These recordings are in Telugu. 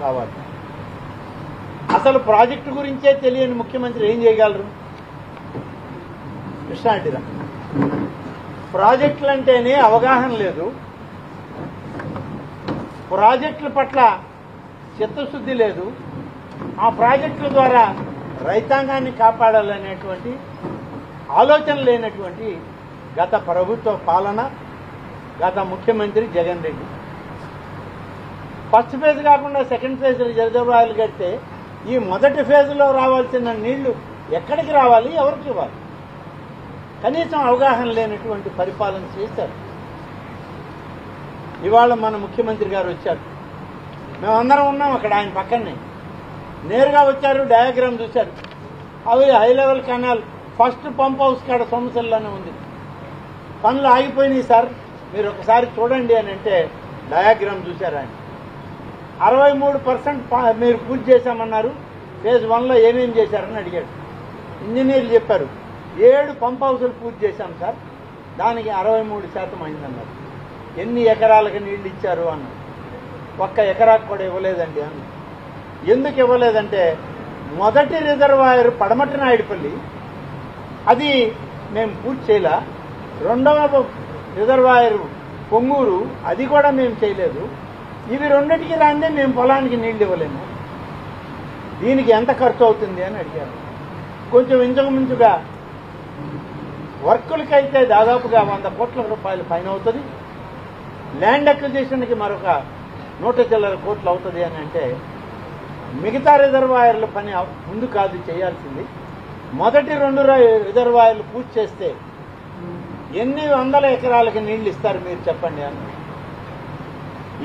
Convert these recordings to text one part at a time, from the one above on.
కావాలి. అసలు ప్రాజెక్టు గురించే తెలియని ముఖ్యమంత్రి ఏం చేయగలరు? కృష్ణాటిరా ప్రాజెక్టులు అంటేనే అవగాహన లేదు, ప్రాజెక్టుల పట్ల చిత్తశుద్ధి లేదు, ఆ ప్రాజెక్టుల ద్వారా రైతాంగాన్ని కాపాడాలనేటువంటి ఆలోచన లేనటువంటి గత ప్రభుత్వ పాలన, గత ముఖ్యమంత్రి జగన్ రెడ్డి. ఫస్ట్ ఫేజ్ కాకుండా సెకండ్ ఫేజ్ రిజర్వాయర్లు కడితే ఈ మొదటి ఫేజ్లో రావాల్సిన నీళ్లు ఎక్కడికి రావాలి, ఎవరికి ఇవ్వాలి? కనీసం అవగాహన లేనటువంటి పరిపాలన చేశారు. ఇవాళ మన ముఖ్యమంత్రి గారు వచ్చారు, మేమందరం ఉన్నాం అక్కడ ఆయన పక్కనే. నేరుగా వచ్చారు, డయాగ్రామ్ చూశారు. అవి high level canal first pump house కాడ సమస్యల్లోనే ఉంది, పనులు ఆగిపోయినాయి సార్, మీరు ఒకసారి చూడండి అని అంటే డయాగ్రామ్ చూశారు ఆయన. 63% మీరు పూర్తి చేశామన్నారు, ఫేజ్ 1లో ఏమేం చేశారని అడిగాడు. ఇంజనీర్లు చెప్పారు 7 పంప్ హౌసులు పూర్తి చేశాం సార్, దానికి 63% అయిందన్నారు. ఎన్ని ఎకరాలకు నీళ్లు ఇచ్చారు అన్నారు. 1 ఎకరాకు కూడా ఇవ్వలేదండి అన్నారు. ఎందుకు ఇవ్వలేదంటే మొదటి రిజర్వాయర్ పడమటి నాయుడుపల్లి, అది మేము పూర్తి చేయలే. రెండవ రిజర్వాయర్ పొంగూరు, అది కూడా మేము చేయలేదు. ఇవి రెండింటికి రాందే మేము పొలానికి నీళ్లు ఇవ్వలేము, దీనికి ఎంత ఖర్చు అవుతుంది అని అడిగారు. కొంచెం ఇంచుమించుగా వర్కులకైతే దాదాపుగా 100 కోట్ల రూపాయల పైన అవుతుంది, ల్యాండ్ అక్విజిషన్కి మరొక 100 చిల్లర కోట్లు అవుతుంది అని అంటే మిగతా రిజర్వాయర్ల పని ముందు కాదు చేయాల్సింది. మొదటి 2 రిజర్వాయర్లు పూర్తి చేస్తే ఎన్ని వందల ఎకరాలకి నీళ్లు ఇస్తారు మీరు చెప్పండి అని.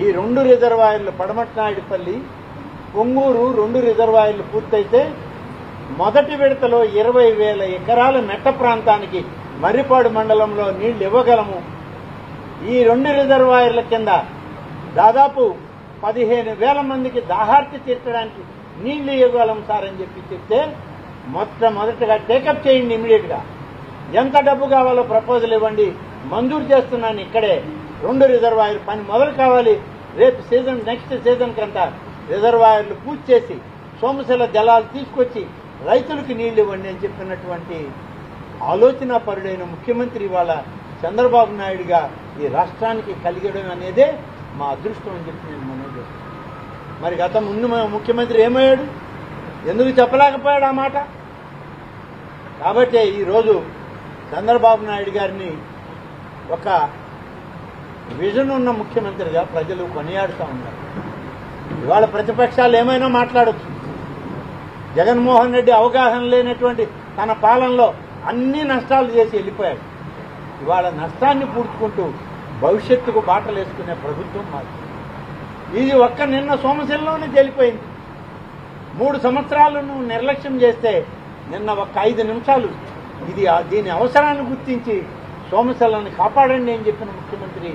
ఈ 2 రిజర్వాయర్లు పడమటి నాయుడుపల్లి, పొంగూరు 2 రిజర్వాయర్లు పూర్తయితే మొదటి విడతలో 20,000 ఎకరాల మెట్ట ప్రాంతానికి మర్రిపాడు మండలంలో నీళ్లు ఇవ్వగలము. ఈ 2 రిజర్వాయర్ల కింద దాదాపు 15,000 మందికి దాహార్తి తీర్చడానికి నీళ్లు ఇవ్వగలం సార్ అని చెప్పి చెప్తే మొట్టమొదటిగా టేకప్ చేయండి, ఇమీడియట్ గా ఎంత డబ్బు కావాలో ప్రపోజల్ ఇవ్వండి, మంజూరు చేస్తున్నాను, ఇక్కడే 2 రిజర్వాయర్ పని మొదలు కావాలి. రేపు సీజన్, నెక్స్ట్ సీజన్ కంతా రిజర్వాయర్లు పూర్తి చేసి సోమశిల జలాలు తీసుకొచ్చి రైతులకు నీళ్లు ఇవ్వండి అని చెప్పినటువంటి ఆలోచన పరుడైన ముఖ్యమంత్రి ఇవాళ చంద్రబాబు నాయుడుగా ఈ రాష్ట్రానికి కలిగడం అనేదే మా అదృష్టం అని చెప్పి నేను మనవి చేస్తున్నాను. మరి గత ముందు ముఖ్యమంత్రి ఏమయ్యాడు, ఎందుకు చెప్పలేకపోయాడు ఆ మాట? కాబట్టి ఈరోజు చంద్రబాబు నాయుడు గారిని ఒక విజన్ ఉన్న ముఖ్యమంత్రిగా ప్రజలు కొనియాడుతూ ఉన్నారు. ఇవాళ ప్రతిపక్షాలు ఏమైనా మాట్లాడచ్చు, జగన్మోహన్ రెడ్డి అవగాహన లేనటువంటి తన పాలనలో అన్ని నష్టాలు చేసి వెళ్ళిపోయాడు. ఇవాళ నష్టాన్ని పూడ్చుకుంటూ భవిష్యత్తుకు బాటలు వేసుకునే ప్రభుత్వం మాది. ఇది నిన్న సోమశిలలోనే తేలిపోయింది. 3 సంవత్సరాలు నువ్వు నిర్లక్ష్యం చేస్తే నిన్న 5 నిమిషాలు దీని అవసరాన్ని గుర్తించి సోమశిలని కాపాడండి అని చెప్పిన ముఖ్యమంత్రి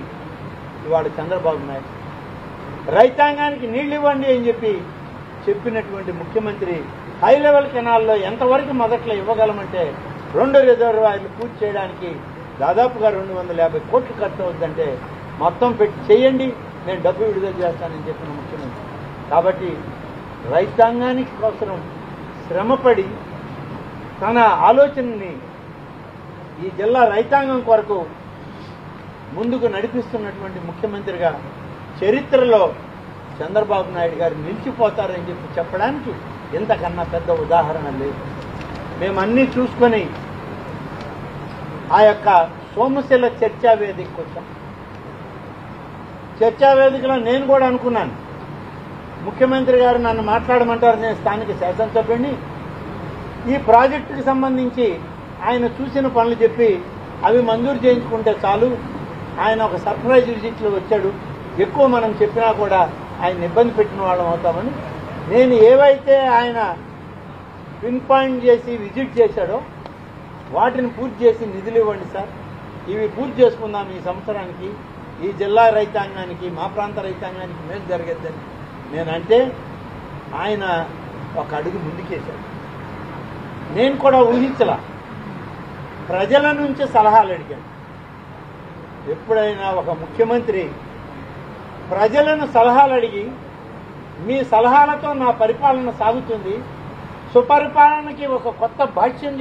ఇవాళ చంద్రబాబు నాయుడు. రైతాంగానికి నీళ్లు ఇవ్వండి అని చెప్పినటువంటి ముఖ్యమంత్రి హై లెవెల్ కెనాల్లో ఎంతవరకు మొదట్లో ఇవ్వగలమంటే 2 రిజర్వాయర్లు పూర్తి చేయడానికి దాదాపుగా 250 కోట్లు ఖర్చు అవుతుందంటే మొత్తం పెట్టి చేయండి, నేను డబ్బు విడుదల చేస్తానని చెప్పిన ముఖ్యమంత్రి. కాబట్టి రైతాంగానికి కోసం శ్రమపడి తన ఆలోచనని ఈ జిల్లా రైతాంగం కొరకు ముందుకు నడిపిస్తున్నటువంటి ముఖ్యమంత్రిగా చరిత్రలో చంద్రబాబు నాయుడు గారు నిలిచిపోతారని చెప్పడానికి ఇంతకన్నా పెద్ద ఉదాహరణ లేదు. మేమన్నీ చూసుకొని ఆ యొక్క సోమశిల చర్చా వేదికకు వచ్చాం. చర్చా వేదికలో నేను కూడా అనుకున్నాను, ముఖ్యమంత్రి గారు నన్ను మాట్లాడమంటారు, నేను స్థానిక శాసనసభ్యుడిని, ఈ ప్రాజెక్టుకి సంబంధించి ఆయన చూసిన పనులు చెప్పి అవి మంజూరు చేయించుకుంటే చాలు, ఆయన ఒక సర్ప్రైజ్ విజిట్లో వచ్చాడు, ఎక్కువ మనం చెప్పినా కూడా ఆయన ఇబ్బంది పెట్టిన వాళ్ళం అవుతామని నేను ఏవైతే ఆయన పిన్ పాయింట్ చేసి విజిట్ చేశాడో వాటిని పూర్తి చేసి నిధులు ఇవ్వండి సార్, ఇవి పూర్తి చేసుకుందాం ఈ సంవత్సరానికి, ఈ జిల్లా రైతాంగానికి, మా ప్రాంత రైతాంగానికి మేలు జరగద్దని నేనంటే ఆయన ఒక అడుగు ముందుకేశాడు. నేను కూడా ఊహించలా, ప్రజల నుంచి సలహాలు అడిగాడు. ఎప్పుడైనా ఒక ముఖ్యమంత్రి ప్రజలను సలహాలు అడిగి మీ సలహాలతో నా పరిపాలన సాగుతుంది. సుపరిపాలనకి ఒక కొత్త భాష్యం